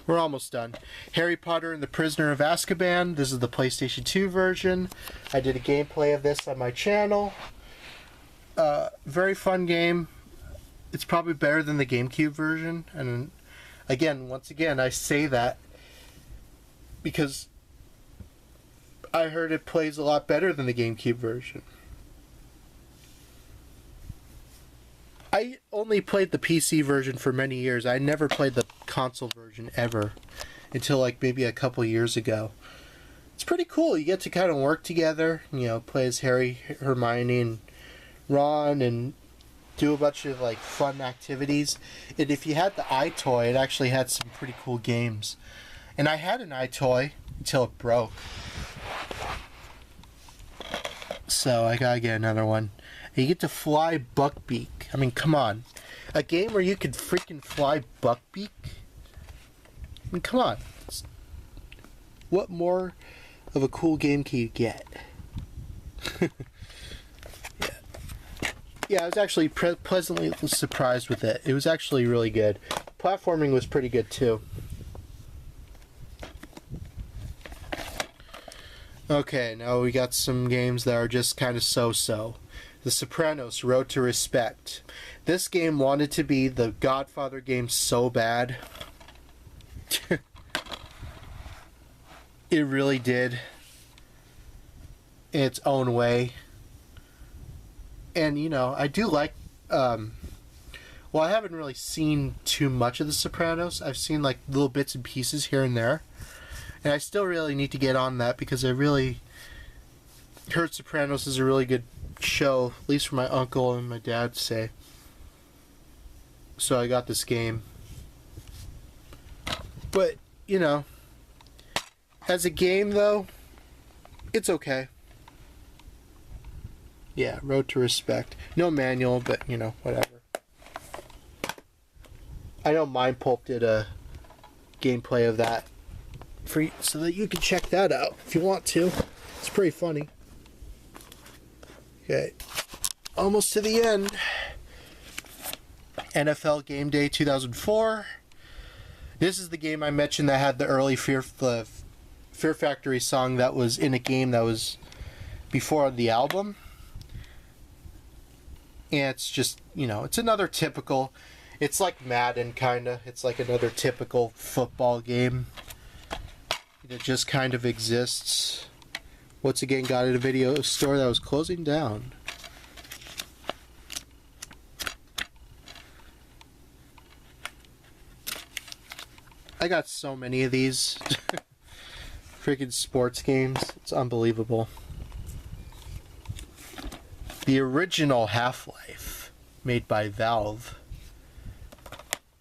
We're almost done. Harry Potter and the Prisoner of Azkaban. This is the PlayStation 2 version. I did a gameplay of this on my channel. Very fun game. It's probably better than the GameCube version. And again, once again, I say that because I heard it plays a lot better than the GameCube version. I only played the PC version for many years. I never played the console version ever until like maybe a couple years ago. It's pretty cool. You get to kind of work together, you know, play as Harry, Hermione, and Ron, and do a bunch of like fun activities. And if you had the iToy, it actually had some pretty cool games. And I had an iToy until it broke. So I gotta get another one. And you get to fly Buckbeak. I mean, come on. A game where you could freaking fly Buckbeak? I mean, come on. What more of a cool game can you get? Yeah, I was actually pleasantly surprised with it. It was actually really good. Platforming was pretty good too. Okay, now we got some games that are just kind of so-so. The Sopranos: Road to Respect. This game wanted to be the Godfather game so bad. It really did. In its own way. And, you know, I do like... well, I haven't really seen too much of The Sopranos. I've seen, like, little bits and pieces here and there. And I still really need to get on that because I really heard Sopranos is a really good show, at least for my uncle and my dad to say. So I got this game. But, you know, as a game, though, it's okay. Yeah, Road to Respect. No manual, but, you know, whatever. I know Mindpulp did a gameplay of that for you, so that you can check that out if you want to. It's pretty funny. Okay. Almost to the end. NFL Game Day 2004. This is the game I mentioned that had the early Fear Factory song that was in a game that was before the album. And it's just, you know, it's another typical, it's like Madden kinda. It's like another typical football game. It just kind of exists. Once again, got at a video store that was closing down. I got so many of these freaking sports games. It's unbelievable. The original Half-Life, made by Valve,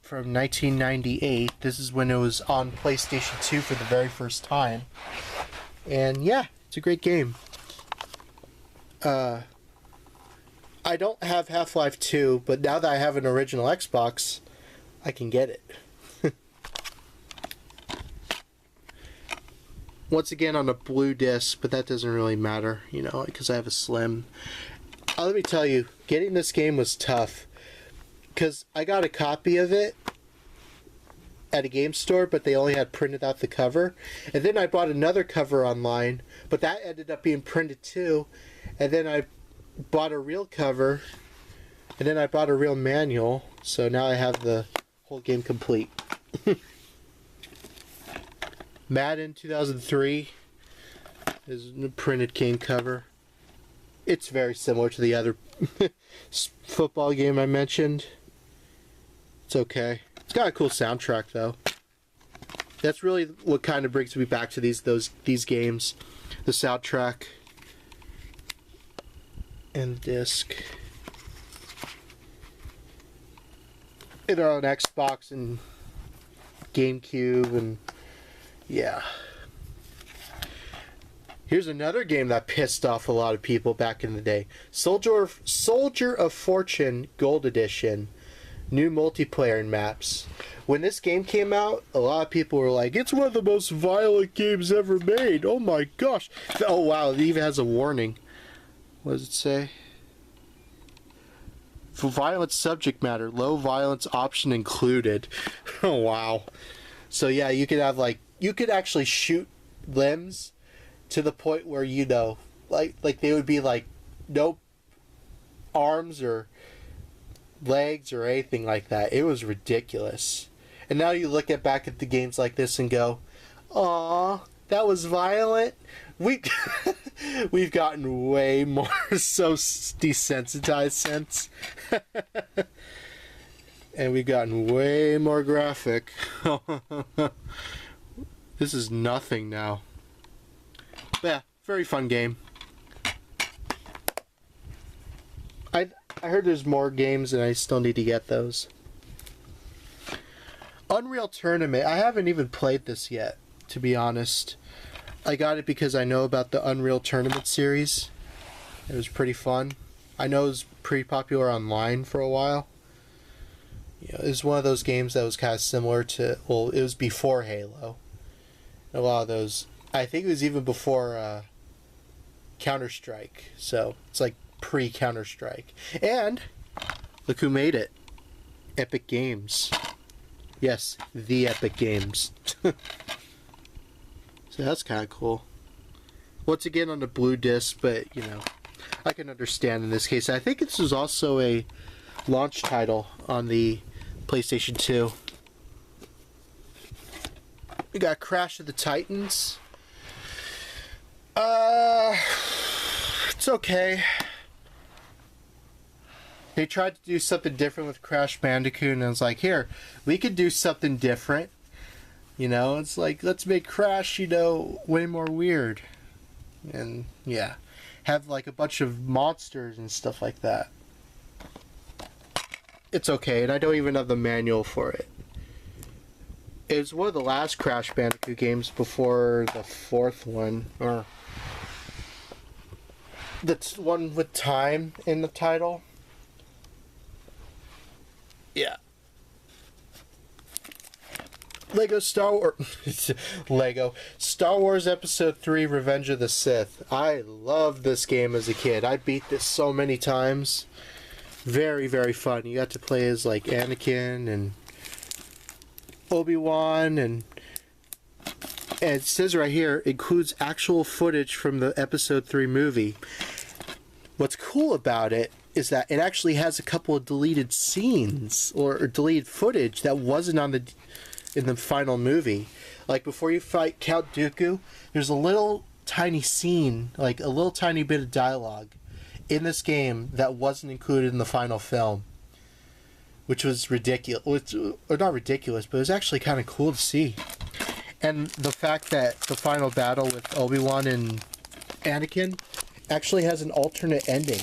from 1998. This is when it was on PlayStation 2 for the very first time. And yeah, it's a great game. I don't have Half-Life 2, but now that I have an original Xbox, I can get it. Once again on a blue disc, but that doesn't really matter, you know, because I have a Slim. Let me tell you, getting this game was tough. Because I got a copy of it at a game store, but they only had printed out the cover. And then I bought another cover online, but that ended up being printed too. And then I bought a real cover, and then I bought a real manual. So now I have the whole game complete. Madden 2003 is a printed game cover. It's very similar to the other football game I mentioned. It's okay. It's got a cool soundtrack though. That's really what kind of brings me back to these games. The soundtrack and the disc. They're on Xbox and GameCube and yeah. Here's another game that pissed off a lot of people back in the day. Soldier of Fortune Gold Edition. New multiplayer and maps. When this game came out, a lot of people were like, it's one of the most violent games ever made. Oh my gosh. Oh wow, it even has a warning. What does it say? For violent subject matter, low violence option included. Oh wow. So yeah, you could have like, you could actually shoot limbs to the point where, you know, like they would be like no arms or legs or anything like that. It was ridiculous. And now you look back at the games like this and go, "Aw, that was violent." We've gotten way more so desensitized since, and we've gotten way more graphic. This is nothing now. But yeah, very fun game. I heard there's more games and I still need to get those. Unreal Tournament. I haven't even played this yet, to be honest. I got it because I know about the Unreal Tournament series. It was pretty fun. I know it was pretty popular online for a while. You know, it was one of those games that was kind of similar to, well, it was before Halo. A lot of those, I think it was even before Counter-Strike. So it's like pre-Counter-Strike. And look who made it. Epic Games. Yes, the Epic Games. So that's kind of cool. Once again on the blue disc, but you know, I can understand in this case. I think this was also a launch title on the PlayStation 2. We got Crash of the Titans. It's okay. They tried to do something different with Crash Bandicoot, and I was like, here, we could do something different. You know, it's like, let's make Crash, you know, way more weird. And, yeah. Have, like, a bunch of monsters and stuff like that. It's okay, and I don't even have the manual for it. It was one of the last Crash Bandicoot games before the fourth one. Or the one with time in the title. Yeah. Lego Star Wars Episode 3 Revenge of the Sith. I loved this game as a kid. I beat this so many times. Very, very fun. You got to play as like Anakin and Obi-Wan, and it says right here, includes actual footage from the Episode 3 movie. What's cool about it is that it actually has a couple of deleted scenes or deleted footage that wasn't on in the final movie. Like before you fight Count Dooku, there's a little tiny scene, like a little tiny bit of dialogue in this game that wasn't included in the final film, which was ridiculous. Or not ridiculous, but it was actually kind of cool to see. And the fact that the final battle with Obi-Wan and Anakin actually has an alternate ending.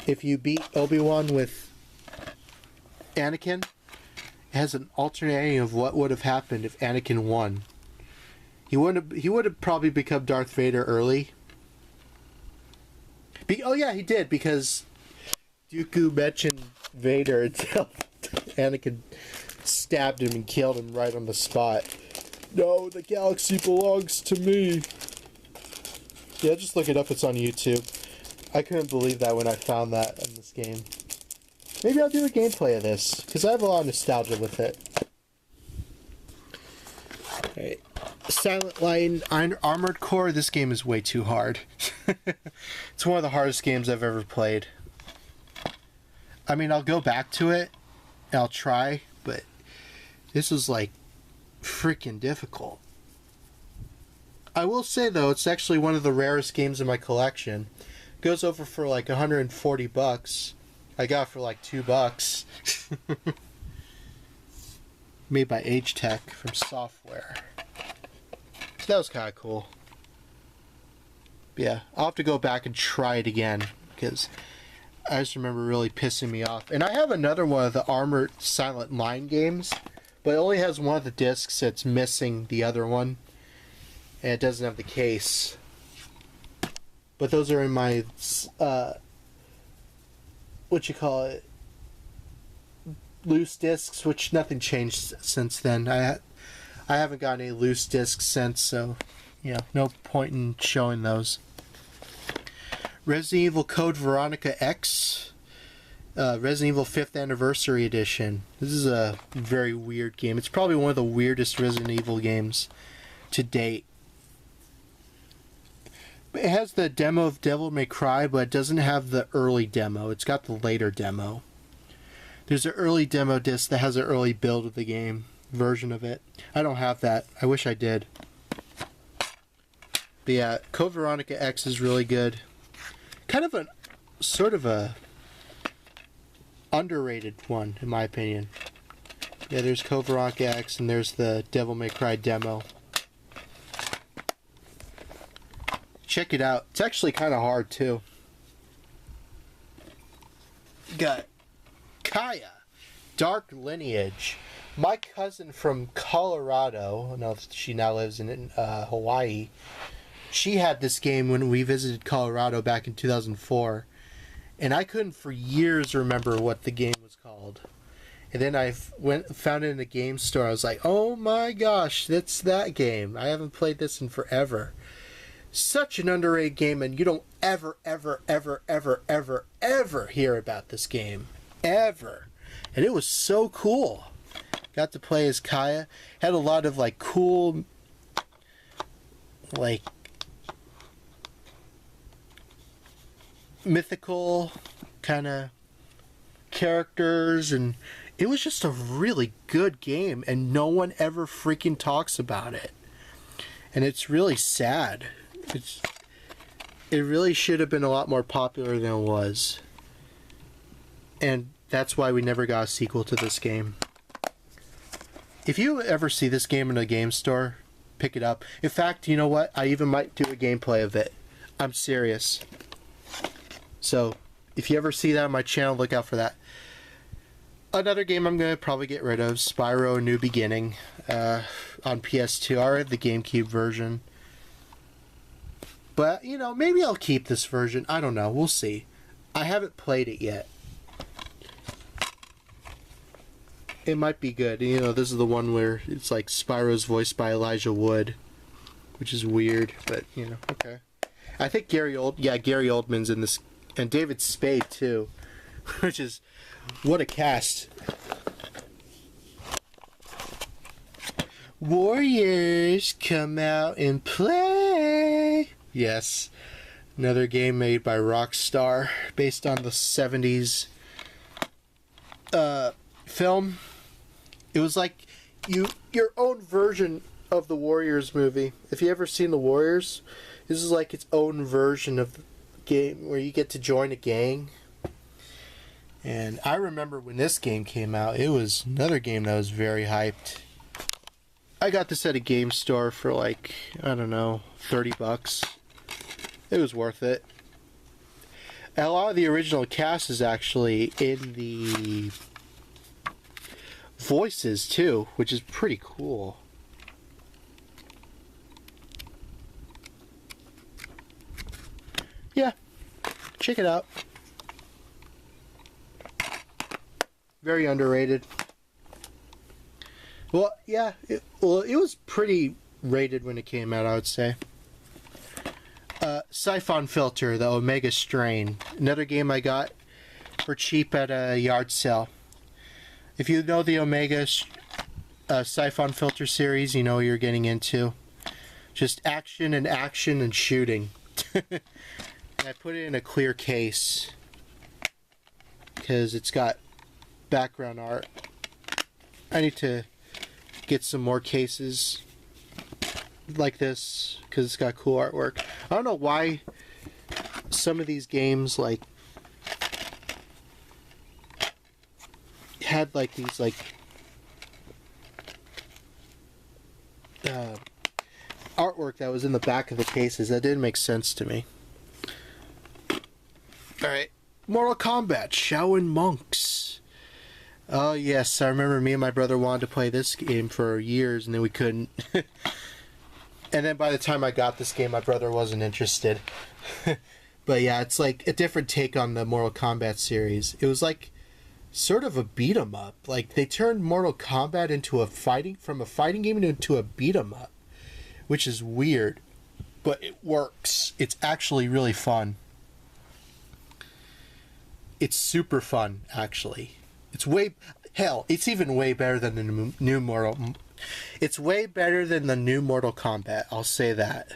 If you beat Obi-Wan with Anakin, it has an alternate ending of what would have happened if Anakin won. He would have probably become Darth Vader early. Oh yeah, he did, because Dooku mentioned Vader until Anakin stabbed him and killed him right on the spot. No, the galaxy belongs to me. Yeah, just look it up. It's on YouTube. I couldn't believe that when I found that in this game. Maybe I'll do a gameplay of this, because I have a lot of nostalgia with it. Alright. Silent Light Armored Core. This game is way too hard. It's one of the hardest games I've ever played. I mean, I'll go back to it, and I'll try, but this is like freaking difficult. I will say though, it's actually one of the rarest games in my collection. It goes over for like $140. I got it for like $2. Made by Age Tech from Software. So that was kind of cool. But yeah, I'll have to go back and try it again, because I just remember really pissing me off. And I have another one of the Armored Silent Line games, but it only has one of the discs that's missing the other one. And it doesn't have the case. But those are in my, loose discs, which nothing changed since then. I haven't gotten any loose discs since, so, you know, no point in showing those. Resident Evil Code Veronica X. Resident Evil 5th Anniversary Edition. This is a very weird game. It's probably one of the weirdest Resident Evil games to date. It has the demo of Devil May Cry, but it doesn't have the early demo. It's got the later demo. There's an early demo disc that has an early build of the game version of it. I don't have that. I wish I did. But yeah, Code Veronica X is really good. Kind of sort of a underrated one, in my opinion. Yeah, there's Code Veronica X and there's the Devil May Cry demo. Check it out. It's actually kind of hard, too. Got Kaya, Dark Lineage. My cousin from Colorado, no, she now lives in Hawaii. She had this game when we visited Colorado back in 2004. And I couldn't for years remember what the game was called. And then I found it in the game store. I was like, oh my gosh, that's that game. I haven't played this in forever. Such an underrated game, and you don't ever hear about this game. Ever. And it was so cool. Got to play as Kaya. Had a lot of, like, cool, like, mythical kind of characters, and it was just a really good game, and no one ever freaking talks about it. And it's really sad. It really should have been a lot more popular than it was. And that's why we never got a sequel to this game. If you ever see this game in a game store, pick it up. In fact, you know what? I even might do a gameplay of it. I'm serious. So, if you ever see that on my channel, look out for that. Another game I'm going to probably get rid of, Spyro A New Beginning, on PS2. I have the GameCube version. But, you know, maybe I'll keep this version. I don't know. We'll see. I haven't played it yet. It might be good. You know, this is the one where it's like Spyro's voiced by Elijah Wood, which is weird, but, you know, okay. I think Gary Oldman's in this, and David Spade, too, which is, what a cast. Warriors, come out and play! Yes, another game made by Rockstar, based on the 70s film. It was like your own version of the Warriors movie. If you ever seen the Warriors, this is like its own version of the game where you get to join a gang. And I remember when this game came out, it was another game that was very hyped. I got this at a game store for like, I don't know, $30. It was worth it. And a lot of the original cast is actually in the voices too, which is pretty cool. Yeah, check it out. Very underrated. Well, yeah, it was pretty rated when it came out, I would say. Siphon Filter, the Omega Strain. Another game I got for cheap at a yard sale. If you know the Omega Siphon Filter series, you know what you're getting into. Just action and shooting. And I put it in a clear case because it's got background art. I need to get some more cases like this because it's got cool artwork. I don't know why some of these games like had like these like artwork that was in the back of the cases. That didn't make sense to me. Alright, Mortal Kombat Shaolin Monks. Oh yes, I remember me and my brother wanted to play this game for years and then we couldn't. And then by the time I got this game, my brother wasn't interested. But yeah, it's like a different take on the Mortal Kombat series. It was like sort of a beat 'em up. Like they turned Mortal Kombat into a fighting game into a beat 'em up, which is weird, but it works. It's actually really fun. it's super fun, actually. It's way... Hell, it's even way better than the new Mortal... It's way better than the new Mortal Kombat. I'll say that.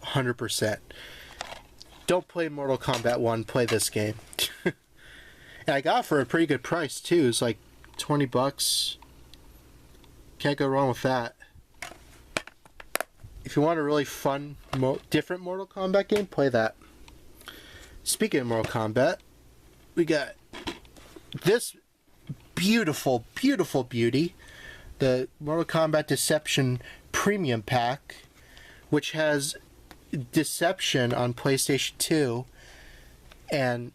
100%. Don't play Mortal Kombat 1, play this game. And I got it for a pretty good price, too. It's like 20 bucks. Can't go wrong with that. If you want a really fun, different Mortal Kombat game, play that. Speaking of Mortal Kombat, we got this beautiful, beautiful beauty. The Mortal Kombat Deception Premium Pack, which has Deception on PlayStation 2, and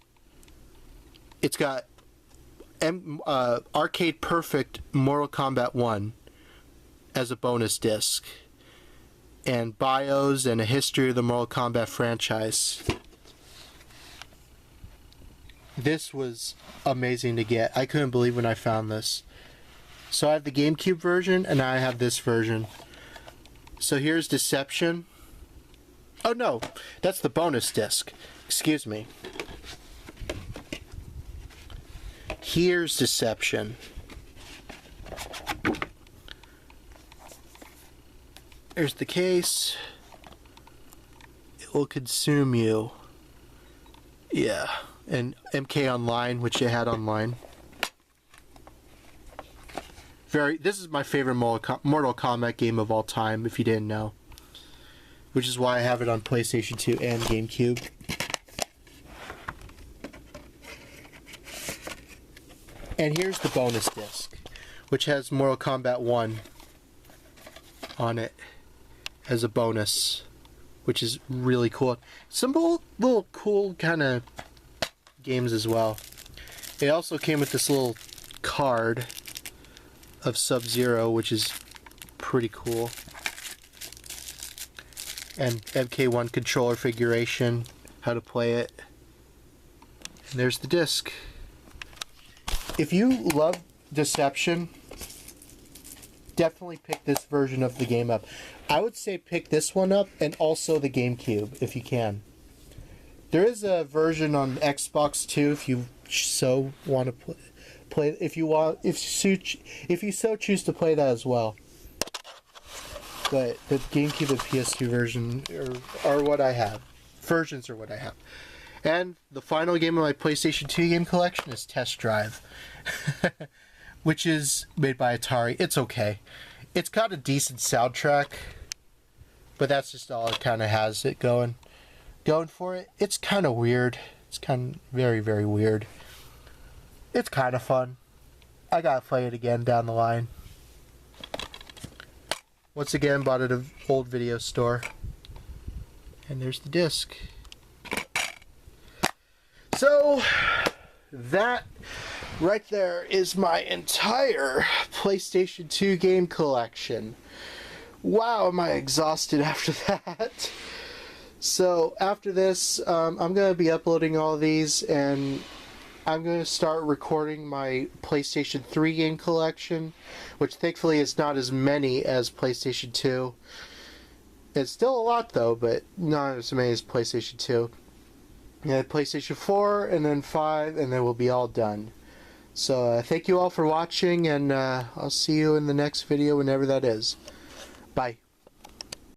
it's got Arcade Perfect Mortal Kombat 1 as a bonus disc, and bios and a history of the Mortal Kombat franchise. This was amazing to get. I couldn't believe when I found this. So I have the GameCube version, and I have this version. So here's Deception. Oh no, that's the bonus disc. Excuse me. Here's Deception. There's the case. It will consume you. Yeah, and MK Online, which they had online. This is my favorite Mortal Kombat game of all time, if you didn't know. Which is why I have it on PlayStation 2 and GameCube. And here's the bonus disc, which has Mortal Kombat 1 on it as a bonus, which is really cool. Some little cool kind of games as well. It also came with this little card of Sub-Zero, which is pretty cool. And MK1 controller configuration, how to play it. And there's the disc. If you love Deception, definitely pick this version of the game up. I would say pick this one up and also the GameCube if you can. There is a version on Xbox too if you so want to play if you so choose to play that as well. But the GameCube and PS2 version are what I have. Versions are what I have. And the final game of my PlayStation 2 game collection is Test Drive, which is made by Atari. It's okay. It's got a decent soundtrack, but that's just all it kind of has it going for it. It's kind of weird. It's kind of very, very weird. It's kind of fun. I gotta play it again down the line. Once again, bought it at an old video store. And there's the disc. So, that right there is my entire PlayStation 2 game collection. Wow, am I exhausted after that. So, after this, I'm going to be uploading all these, and I'm going to start recording my PlayStation 3 game collection, which thankfully is not as many as PlayStation 2. It's still a lot though, but not as many as PlayStation 2. Yeah, PlayStation 4, and then 5, and then we'll be all done. So, thank you all for watching, and I'll see you in the next video whenever that is. Bye.